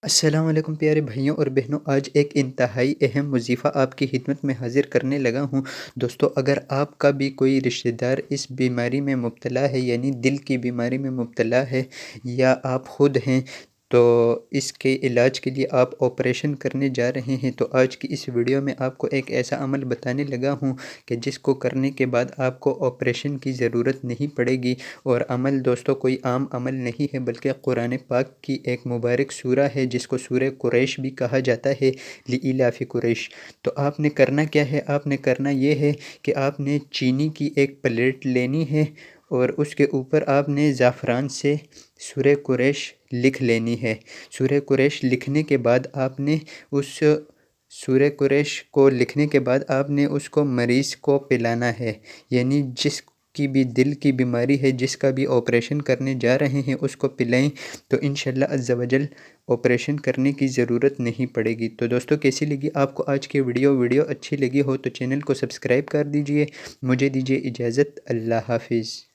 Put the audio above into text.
السلام علیکم پیارے بھائیوں اور بہنوں، آج ایک انتہائی اہم وظیفہ آپ کی خدمت میں حاضر کرنے لگا ہوں۔ دوستو، اگر آپ کا بھی کوئی رشتہ دار اس بیماری میں مبتلا ہے، یعنی دل کی بیماری میں مبتلا ہے، یا آپ خود ہیں تو اس کے علاج کے لیے آپ آپریشن کرنے جا رہے ہیں، تو آج کی اس ویڈیو میں آپ کو ایک ایسا عمل بتانے لگا ہوں کہ جس کو کرنے کے بعد آپ کو آپریشن کی ضرورت نہیں پڑے گی۔ اور عمل دوستو کوئی عام عمل نہیں ہے، بلکہ قرآن پاک کی ایک مبارک سورہ ہے جس کو سورہ قریش بھی کہا جاتا ہے، لإلاف قریش۔ تو آپ نے کرنا کیا ہے؟ آپ نے کرنا یہ ہے کہ آپ نے چینی کی ایک پلیٹ لینی ہے، اور اس کے اوپر آپ نے زعفران سے سورہ قریش لکھ لینی ہے۔ سورہ قریش لکھنے کے بعد آپ نے اس سورہ قریش کو لکھنے کے بعد آپ نے اس کو مریض کو پلانا ہے، یعنی جس کی بھی دل کی بیماری ہے، جس کا بھی آپریشن کرنے جا رہے ہیں، اس کو پلائیں، تو انشاءاللہ عز و جل آپریشن کرنے کی ضرورت نہیں پڑے گی۔ تو دوستو، کیسی لگی آپ کو آج کی ویڈیو اچھی لگی ہو تو چینل کو سبسکرائب کر دیجئے۔ مجھے دیجئے اجازت، اللہ حافظ۔